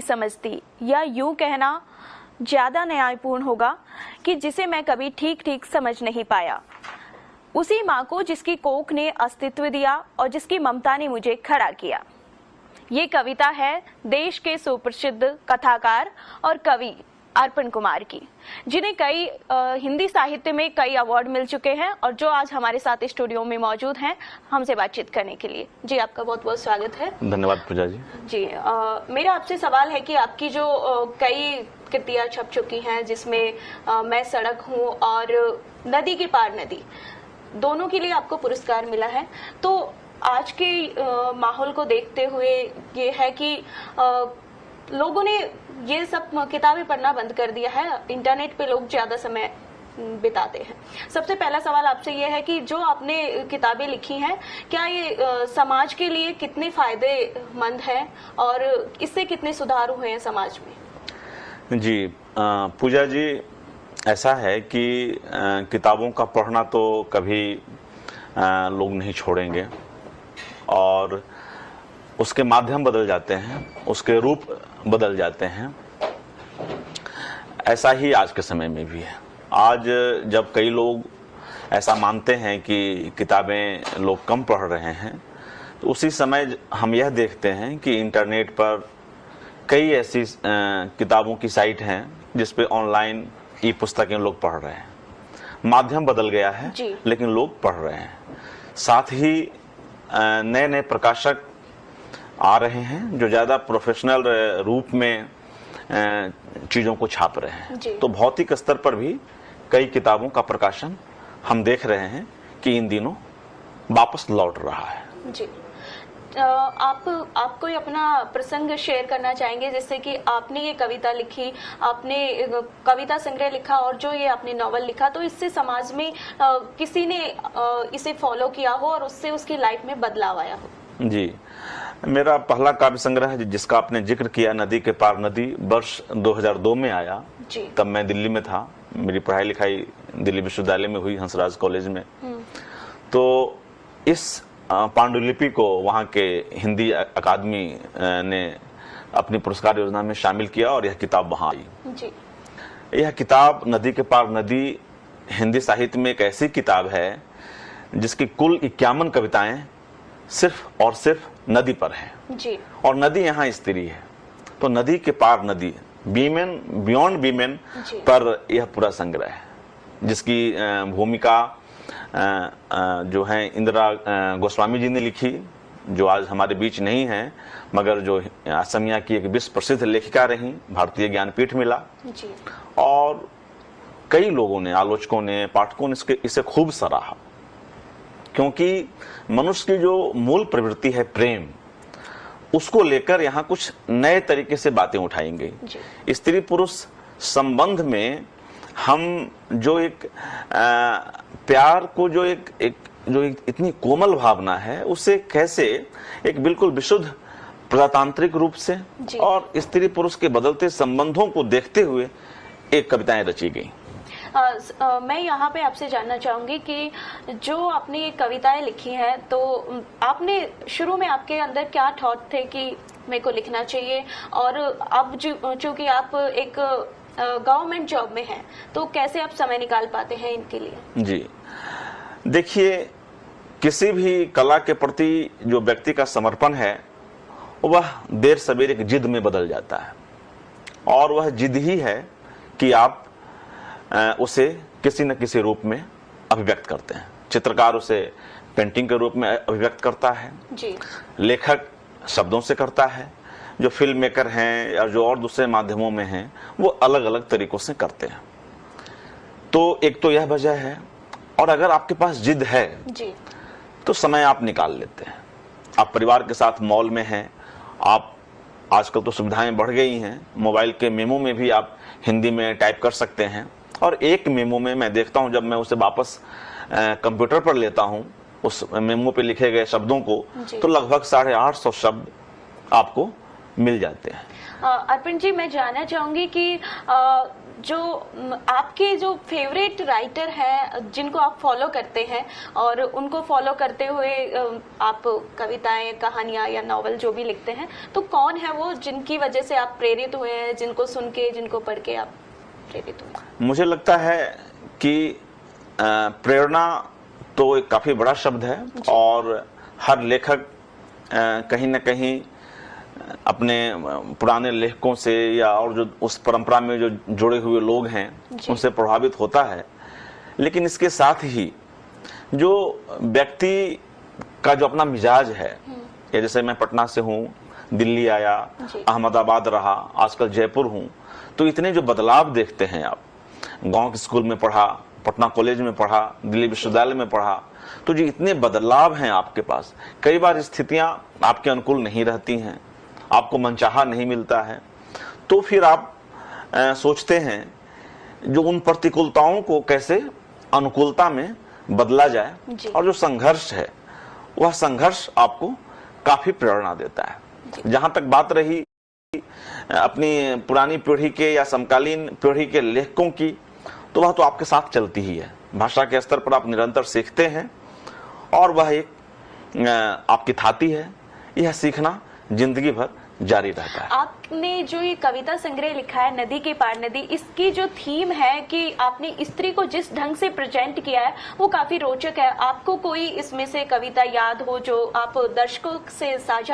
समझती, या यूं कहना ज़्यादा न्यायपूर्ण होगा कि जिसे मैं कभी ठीक ठीक समझ नहीं पाया। उसी माँ को जिसकी कोख ने अस्तित्व दिया और जिसकी ममता ने मुझे खड़ा किया। ये कविता है देश के सुप्रसिद्ध कथाकार और कवि अर्पण कुमार की, जिन्हें कई हिंदी साहित्य में कई अवार्ड मिल चुके हैं और जो आज हमारे साथ स्टूडियो में मौजूद हैं हमसे बातचीत करने के लिए। जी, आपका बहुत बहुत स्वागत है। धन्यवाद पूजा जी। जी, मेरा आपसे सवाल है कि आपकी जो कई कृतियाँ छप चुकी हैं, जिसमें मैं सड़क हूँ और नदी के पार नदी, दोनों के लिए आपको पुरस्कार मिला है। तो आज के माहौल को देखते हुए ये है कि लोगों ने ये सब किताबें पढ़ना बंद कर दिया है, इंटरनेट पे लोग ज्यादा समय बिताते हैं। सबसे पहला सवाल आपसे ये है कि जो आपने किताबें लिखी हैं, क्या ये समाज के लिए कितने फायदेमंद है और इससे कितने सुधार हुए हैं समाज में? जी पूजा जी, ऐसा है कि किताबों का पढ़ना तो कभी लोग नहीं छोड़ेंगे और उसके माध्यम बदल जाते हैं, उसके रूप बदल जाते हैं। ऐसा ही आज के समय में भी है। आज जब कई लोग ऐसा मानते हैं कि किताबें लोग कम पढ़ रहे हैं, तो उसी समय हम यह देखते हैं कि इंटरनेट पर कई ऐसी किताबों की साइट हैं जिस पे ऑनलाइन ई पुस्तकें लोग पढ़ रहे हैं। माध्यम बदल गया है लेकिन लोग पढ़ रहे हैं। साथ ही नए नए प्रकाशक आ रहे हैं जो ज़्यादा प्रोफेशनल रूप में चीज़ों को छाप रहे हैं। तो भौतिक स्तर पर भी कई किताबों का प्रकाशन हम देख रहे हैं कि इन दिनों वापस लौट रहा है। जी, आप कोई अपना प्रसंग शेयर करना चाहेंगे, जिससे कि आपने ये कविता लिखी, आपने कविता संग्रह लिखा और जो ये आपने नॉवल लिखा, तो इससे समाज में किसी ने इसे फॉलो किया हो और उससे उसकी लाइफ में बदलाव आया हो? जी, मेरा पहला काव्य संग्रह है जिसका आपने जिक्र किया, नदी के पार नदी, वर्ष 2002 में आया। तब मैं दिल्ली में था, मेरी पढ़ाई लिखाई दिल्ली विश्वविद्यालय में हुई, हंसराज कॉलेज में। तो इस पांडुलिपि को वहाँ के हिंदी अकादमी ने अपनी पुरस्कार योजना में शामिल किया और यह किताब वहाँ आई। यह किताब नदी के पार नदी हिंदी साहित्य में एक ऐसी किताब है जिसकी कुल 51 कविताएं सिर्फ और सिर्फ नदी पर है जी। और नदी यहाँ स्त्री है, तो नदी के पार नदी, वीमेन बियॉन्ड वीमेन पर यह पूरा संग्रह है, जिसकी भूमिका जो है इंदिरा गोस्वामी जी ने लिखी, जो आज हमारे बीच नहीं है, मगर जो असमिया की एक विश्व प्रसिद्ध लेखिका रही, भारतीय ज्ञानपीठ मिला जी। और कई लोगों ने, आलोचकों ने, पाठकों ने इसे खूब सराहा, क्योंकि मनुष्य की जो मूल प्रवृत्ति है प्रेम, उसको लेकर यहाँ कुछ नए तरीके से बातें उठाई गई। स्त्री पुरुष संबंध में हम जो एक प्यार को जो एक इतनी कोमल भावना है, उसे कैसे एक बिल्कुल विशुद्ध प्रजातांत्रिक रूप से और स्त्री पुरुष के बदलते संबंधों को देखते हुए एक कविताएं रची गई। मैं यहाँ पे आपसे जानना चाहूंगी कि जो आपने ये कविताएं लिखी हैं, तो आपने शुरू में आपके अंदर क्या थॉट थे कि मेरे को लिखना चाहिए, और अब चूंकि आप एक गवर्नमेंट जॉब में हैं, तो कैसे आप समय निकाल पाते हैं इनके लिए? जी देखिए, किसी भी कला के प्रति जो व्यक्ति का समर्पण है वह देर सवेर एक जिद में बदल जाता है, और वह जिद ही है कि आप उसे किसी न किसी रूप में अभिव्यक्त करते हैं। चित्रकार उसे पेंटिंग के रूप में अभिव्यक्त करता है जी। लेखक शब्दों से करता है, जो फिल्म मेकर हैं या जो और दूसरे माध्यमों में हैं वो अलग अलग तरीकों से करते हैं। तो एक तो यह वजह है, और अगर आपके पास जिद है जी। तो समय आप निकाल लेते हैं। आप परिवार के साथ मॉल में हैं, आप आजकल तो सुविधाएं बढ़ गई हैं, मोबाइल के मेमो में भी आप हिंदी में टाइप कर सकते हैं, और एक मेमो में मैं देखता हूं, जब मैं उसे वापस कंप्यूटर पर लेता हूं उस मेमो पे लिखे गए शब्दों को, तो लगभग 850 शब्द आपको मिल जाते हैं। अर्पण जी, मैं जानना चाहूंगी कि जो आपके जो फेवरेट राइटर हैं जिनको आप फॉलो करते हैं और उनको फॉलो करते हुए आप कविताएं, कहानियां या नॉवल जो भी लिखते हैं, तो कौन है वो जिनकी वजह से आप प्रेरित हुए हैं, जिनको सुन के, जिनको पढ़ के आप प्रेरित हुए? मुझे लगता है कि प्रेरणा तो एक काफी बड़ा शब्द है और हर लेखक कहीं न कहीं अपने पुराने लेखकों से या और जो उस परंपरा में जो जुड़े हुए लोग हैं उनसे प्रभावित होता है। लेकिन इसके साथ ही जो व्यक्ति का जो अपना मिजाज है, या जैसे मैं पटना से हूँ, दिल्ली आया, अहमदाबाद रहा, आजकल जयपुर हूँ, तो इतने जो बदलाव देखते हैं आप, गांव के स्कूल में पढ़ा, पटना कॉलेज में पढ़ा, दिल्ली विश्वविद्यालय में पढ़ा, तो जो इतने बदलाव हैं आपके पास, कई बार स्थितियां आपके अनुकूल नहीं रहती हैं, आपको मनचाहा नहीं मिलता है, तो फिर आप सोचते हैं जो उन प्रतिकूलताओं को कैसे अनुकूलता में बदला जाए, और जो संघर्ष है वह संघर्ष आपको काफी प्रेरणा देता है। जहां तक बात रही अपनी पुरानी पीढ़ी के या समकालीन पीढ़ी के लेखकों की, तो वह तो आपके साथ चलती ही है। भाषा के स्तर पर आप निरंतर सीखते हैं और वह एक आपकी थाती है। यह सीखना जिंदगी भर जारी रहता है। आपने जो ये कविता संग्रह लिखा है नदी के पार नदी, इसकी जो थीम है कि आपने स्त्री को जिस ढंग से प्रेजेंट किया है वो काफी रोचक है। आपको कोई इसमें से कविता याद हो जो आप दर्शकों से साझा